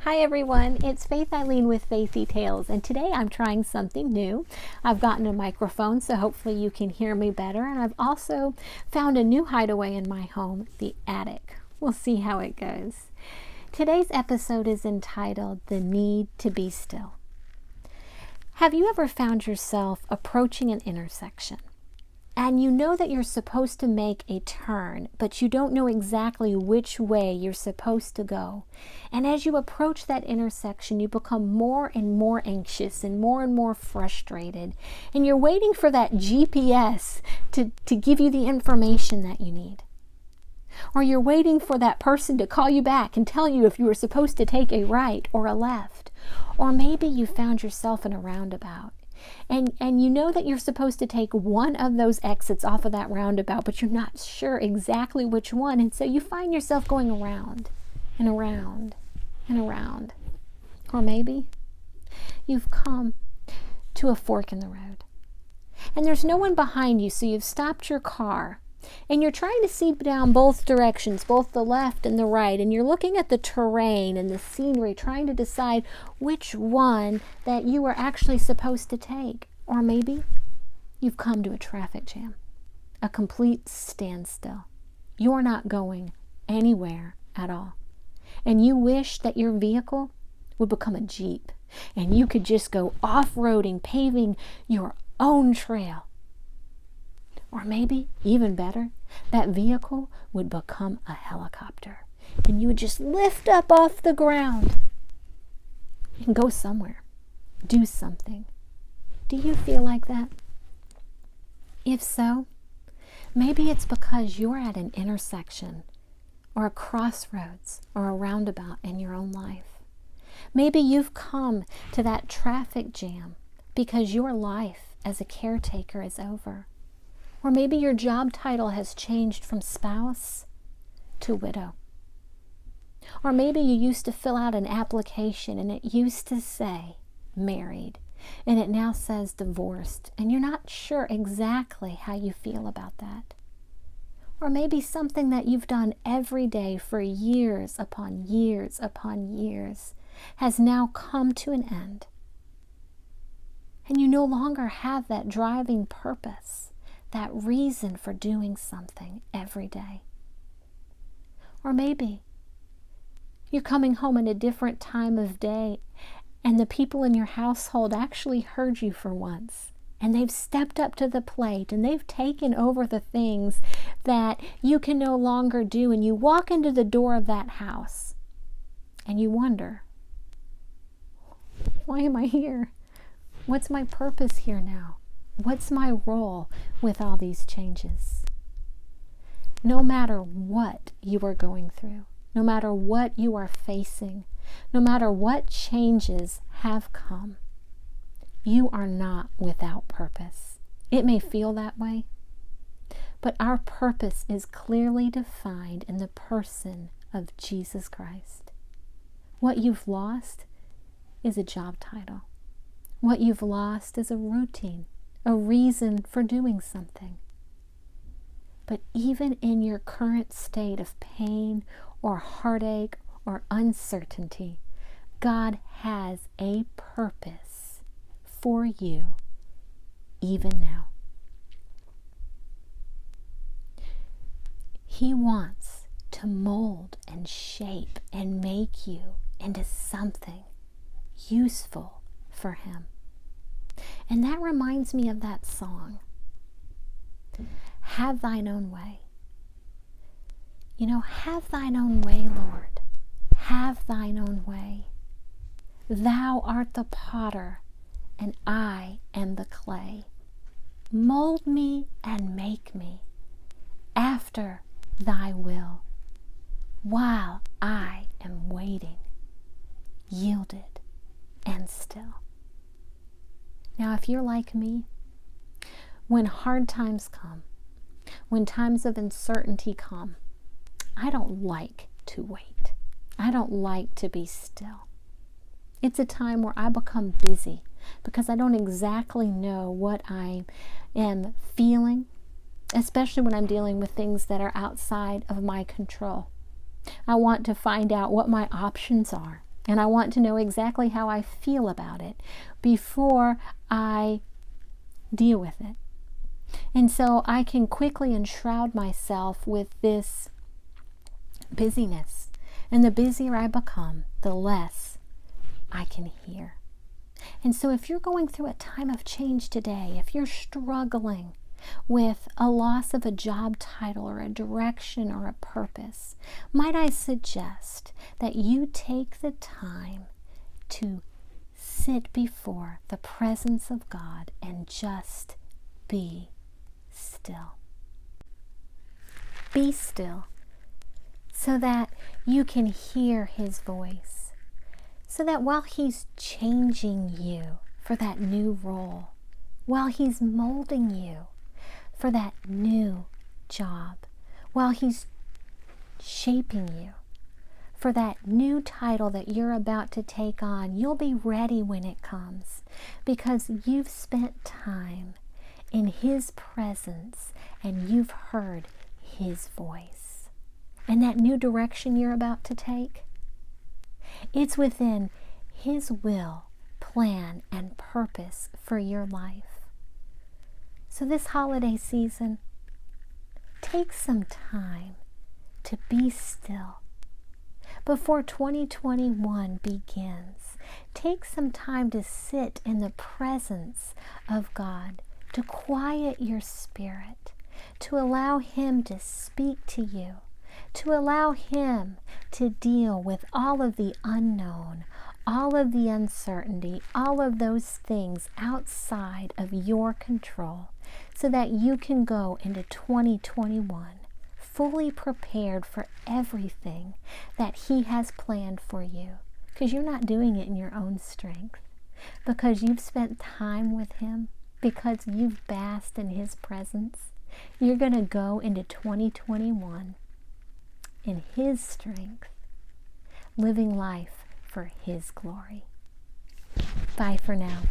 Hi everyone, it's Faith Eileen with Faithy Tales, and today I'm trying something new. I've gotten a microphone, so hopefully you can hear me better, and I've also found a new hideaway in my home, the attic. We'll see how it goes. Today's episode is entitled The Need to Be Still. Have you ever found yourself approaching an intersection? And you know that you're supposed to make a turn, but you don't know exactly which way you're supposed to go. And as you approach that intersection, you become more and more anxious and more frustrated. And you're waiting for that GPS to give you the information that you need. Or you're waiting for that person to call you back and tell you if you were supposed to take a right or a left. Or maybe you found yourself in a roundabout. And you know that you're supposed to take one of those exits off of that roundabout, but you're not sure exactly which one. And so you find yourself going around and around and around. Or maybe you've come to a fork in the road. And there's no one behind you, so you've stopped your car. And you're trying to see down both directions, both the left and the right, and you're looking at the terrain and the scenery, trying to decide which one that you are actually supposed to take. Or maybe you've come to a traffic jam, a complete standstill. You're not going anywhere at all. And you wish that your vehicle would become a Jeep, and you could just go off-roading, paving your own trail. Or maybe, even better, that vehicle would become a helicopter, and you would just lift up off the ground and go somewhere, do something. Do you feel like that? If so, maybe it's because you're at an intersection or a crossroads or a roundabout in your own life. Maybe you've come to that traffic jam because your life as a caretaker is over. Or maybe your job title has changed from spouse to widow. Or maybe you used to fill out an application and it used to say married, and it now says divorced, and you're not sure exactly how you feel about that. Or maybe something that you've done every day for years upon years upon years has now come to an end. And you no longer have that driving purpose, that reason for doing something every day. Or maybe you're coming home at a different time of day and the people in your household actually heard you for once, and they've stepped up to the plate and they've taken over the things that you can no longer do, and you walk into the door of that house and you wonder, why am I here? What's my purpose here now? What's my role with all these changes? No matter what you are going through, no matter what you are facing, no matter what changes have come, you are not without purpose. It may feel that way, but our purpose is clearly defined in the person of Jesus Christ. What you've lost is a job title. What you've lost is a routine, a reason for doing something. But even in your current state of pain or heartache or uncertainty, God has a purpose for you even now. He wants to mold and shape and make you into something useful for Him. And that reminds me of that song, Have Thine Own Way. You know, have Thine own way, Lord. Have Thine own way. Thou art the potter, and I am the clay. Mold me and make me after Thy will, while I am waiting, yielded and still. Now, if you're like me, when hard times come, when times of uncertainty come, I don't like to wait. I don't like to be still. It's a time where I become busy because I don't exactly know what I am feeling, especially when I'm dealing with things that are outside of my control. I want to find out what my options are. And I want to know exactly how I feel about it before I deal with it. And so I can quickly enshroud myself with this busyness. And the busier I become, the less I can hear. And so if you're going through a time of change today, if you're struggling with a loss of a job title or a direction or a purpose, might I suggest that you take the time to sit before the presence of God and just be still. Be still so that you can hear His voice. So that while He's changing you for that new role, while He's molding you for that new job, while He's shaping you for that new title that you're about to take on, you'll be ready when it comes because you've spent time in His presence and you've heard His voice. And that new direction you're about to take, it's within His will, plan, and purpose for your life. So this holiday season, take some time to be still. Before 2021 begins, take some time to sit in the presence of God, to quiet your spirit, to allow Him to speak to you, to allow Him to deal with all of the unknown, all of the uncertainty, all of those things outside of your control, so that you can go into 2021 fully prepared for everything that He has planned for you. Because you're not doing it in your own strength. Because you've spent time with Him. Because you've basked in His presence. You're going to go into 2021 in His strength, living life for His glory. Bye for now.